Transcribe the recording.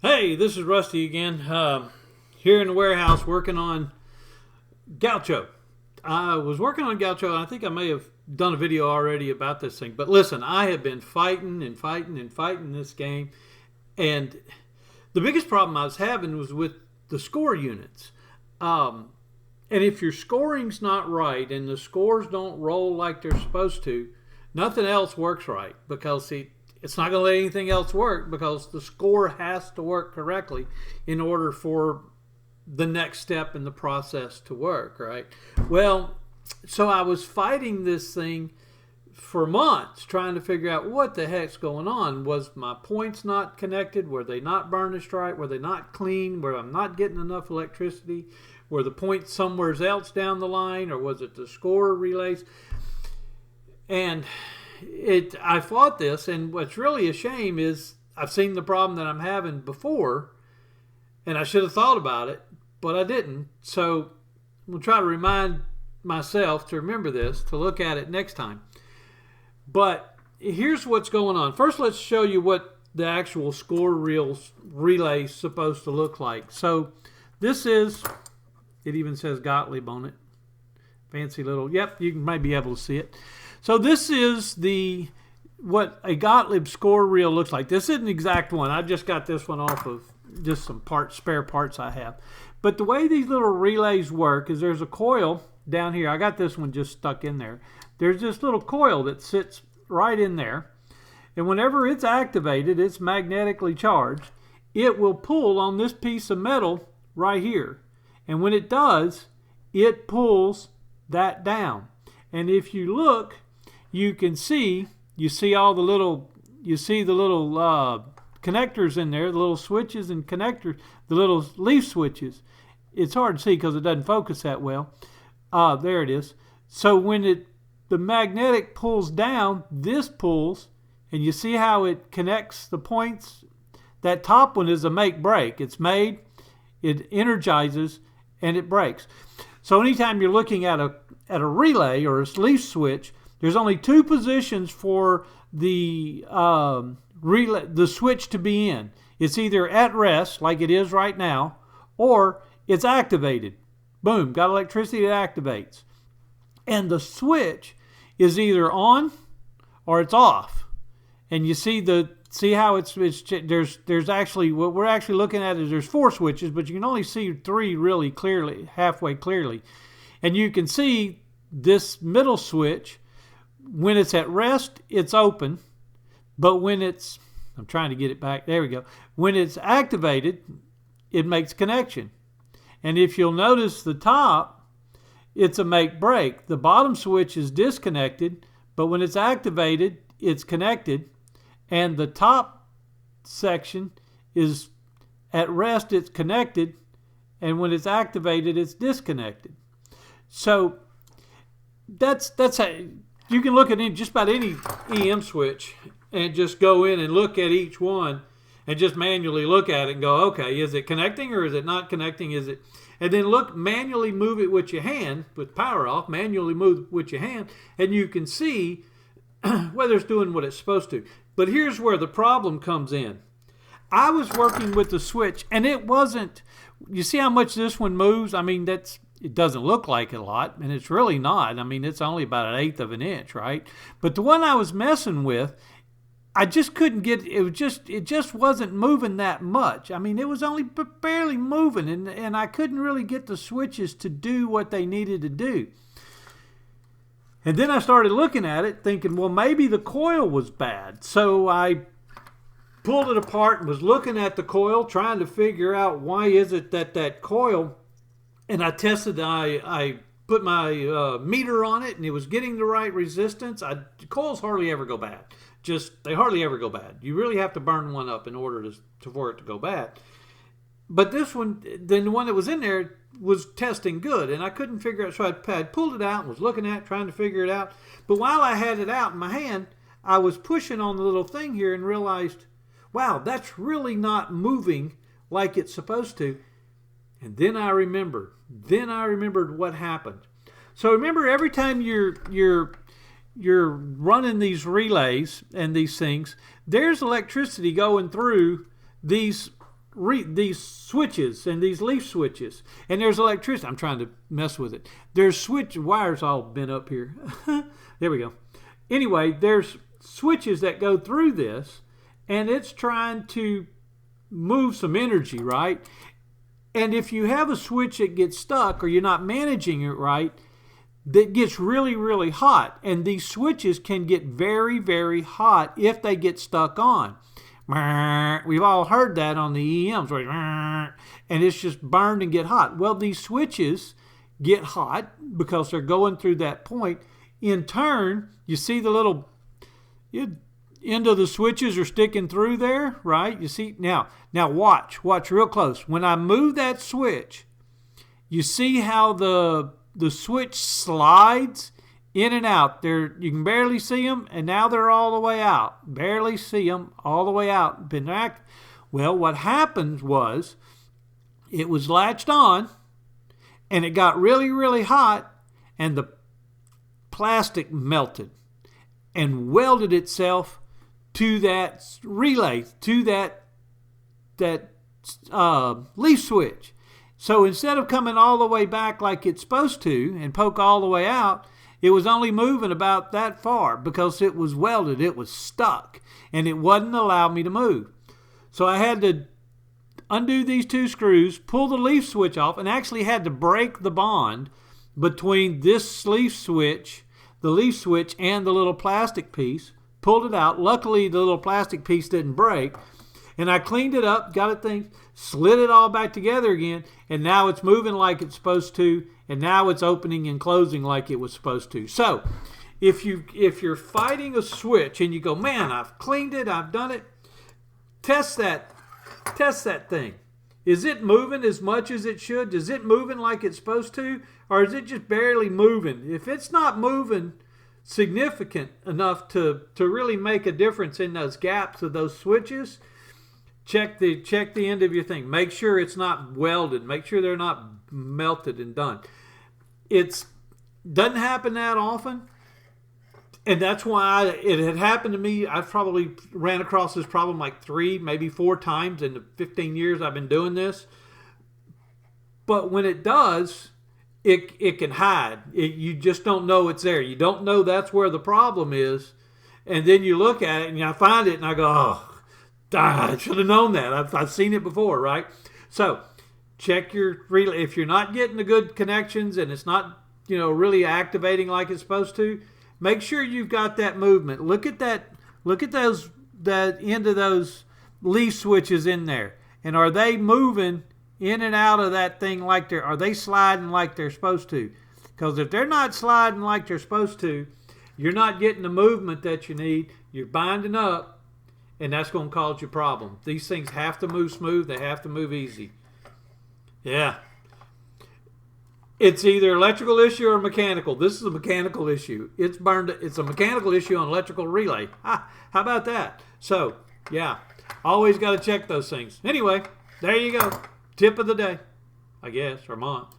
Hey, this is Rusty again. Here in the warehouse working on Gaucho. I was working on Gaucho. I think I may have done a video already about this thing. But listen, I have been fighting and fighting and fighting this game. And the biggest problem I was having was with the score units. And if your scoring's not right and the scores don't roll like they're supposed to, nothing else works right. Because, see, it's not going to let anything else work because the score has to work correctly in order for the next step in the process to work, right? Well, so I was fighting this thing for months trying to figure out what the heck's going on. Was my points not connected? Were they not burnished right? Were they not clean? Were I not getting enough electricity? Were the points somewhere else down the line? Or was it the score relays? And I fought this, and what's really a shame is I've seen the problem that I'm having before, and I should have thought about it, but I didn't. So I'm going to try to remind myself to remember this, to look at it next time. But here's what's going on. First, let's show you what the actual score relay is supposed to look like. So this is, it even says Gottlieb on it. Fancy little, yep, you may be able to see it. So this is what a Gottlieb score reel looks like. This isn't an exact one. I just got this one off of just some spare parts I have. But the way these little relays work is there's a coil down here. I got this one just stuck in there. There's this little coil that sits right in there. And whenever it's activated, it's magnetically charged. It will pull on this piece of metal right here. And when it does, it pulls that down. And if you look, you can see, you see the little connectors in there, the little switches and connectors, the little leaf switches. It's hard to see because it doesn't focus that well. There it is. So when the magnetic pulls down, this pulls, and you see how it connects the points. That top one is a make break. It's made, it energizes, and it breaks. So anytime you're looking at a relay or a leaf switch, there's only two positions for the relay, the switch to be in. It's either at rest, like it is right now, or it's activated. Boom, got electricity, it activates. And the switch is either on or it's off. And you see how there's actually, what we're actually looking at is there's four switches, but you can only see three really clearly, halfway clearly. And you can see this middle switch, when it's at rest, it's open. But when it's, I'm trying to get it back, there we go. When it's activated, it makes connection. And if you'll notice the top, it's a make break. The bottom switch is disconnected, but when it's activated, it's connected. And the top section is at rest, it's connected. And when it's activated, it's disconnected. So that's how you can look at just about any EM switch and just go in and look at each one and just manually look at it and go, okay, is it connecting or is it not connecting? And then manually move it with your hand, with power off, manually move with your hand, and you can see whether it's doing what it's supposed to. But here's where the problem comes in. I was working with the switch, and it wasn't, you see how much this one moves? I mean, it doesn't look like it a lot, and it's really not. I mean, it's only about 1/8 of an inch, right? But the one I was messing with, I just couldn't get, it just wasn't moving that much. I mean, it was only barely moving, and I couldn't really get the switches to do what they needed to do. And then I started looking at it thinking, well, maybe the coil was bad. So I pulled it apart and was looking at the coil, trying to figure out why is it that coil, and I tested, I put my meter on it, and it was getting the right resistance. Coils hardly ever go bad. They hardly ever go bad. You really have to burn one up in order for it to go bad. But this one, then the one that was in there was testing good, and I couldn't figure out, so I pulled it out and was looking at it, trying to figure it out. But while I had it out in my hand, I was pushing on the little thing here and realized, wow, that's really not moving like it's supposed to. And then I remembered what happened. So remember, every time you're running these relays and these things, there's electricity going through these these switches and these leaf switches, and there's electricity. I'm trying to mess with it. There's switch wires all bent up here. There we go. Anyway, there's switches that go through this, and it's trying to move some energy, right? And if you have a switch that gets stuck or you're not managing it right, that gets really, really hot. And these switches can get very, very hot if they get stuck on. We've all heard that on the EMs, right? And it's just burned and get hot. Well, these switches get hot because they're going through that point. In turn, you see the little end of the switches are sticking through there, right? You see, now watch real close. When I move that switch, you see how the switch slides in and out. There, you can barely see them, and now they're all the way out. Barely see them all the way out. Well, what happened was it was latched on, and it got really, really hot, and the plastic melted and welded itself to that relay, to that leaf switch. So instead of coming all the way back like it's supposed to and poke all the way out, it was only moving about that far because it was welded. It was stuck, and it wouldn't allow me to move. So I had to undo these two screws, pull the leaf switch off, and actually had to break the bond between this leaf switch, the leaf switch, and the little plastic piece. Pulled it out. Luckily, the little plastic piece didn't break. And I cleaned it up, got it slid it all back together again, and now it's moving like it's supposed to, and now it's opening and closing like it was supposed to. So, if you're fighting a switch and you go, man, I've cleaned it, I've done it, test that thing. Is it moving as much as it should? Is it moving like it's supposed to? Or is it just barely moving? If it's not moving significant enough to really make a difference in those gaps of those switches, check the end of your thing. Make sure it's not welded. Make sure they're not melted and done. It doesn't happen that often, and that's why it had happened to me. I've probably ran across this problem like 3, maybe 4 times in the 15 years I've been doing this. But when it does, it can hide. You just don't know it's there. You don't know that's where the problem is. And then you look at it and I find it and I go, oh, I should have known that. I've seen it before, right? So check your relay. If you're not getting the good connections and it's not, really activating like it's supposed to, make sure you've got that movement. Look at that end of those leaf switches in there. And are they moving in and out of that thing are they sliding like they're supposed to? Because if they're not sliding like they're supposed to, you're not getting the movement that you need. You're binding up, and that's going to cause you a problem. These things have to move smooth. They have to move easy. Yeah. It's either electrical issue or mechanical. This is a mechanical issue. It's a mechanical issue on electrical relay. How about that? So, yeah, always got to check those things. Anyway, there you go. Tip of the day, I guess, or month.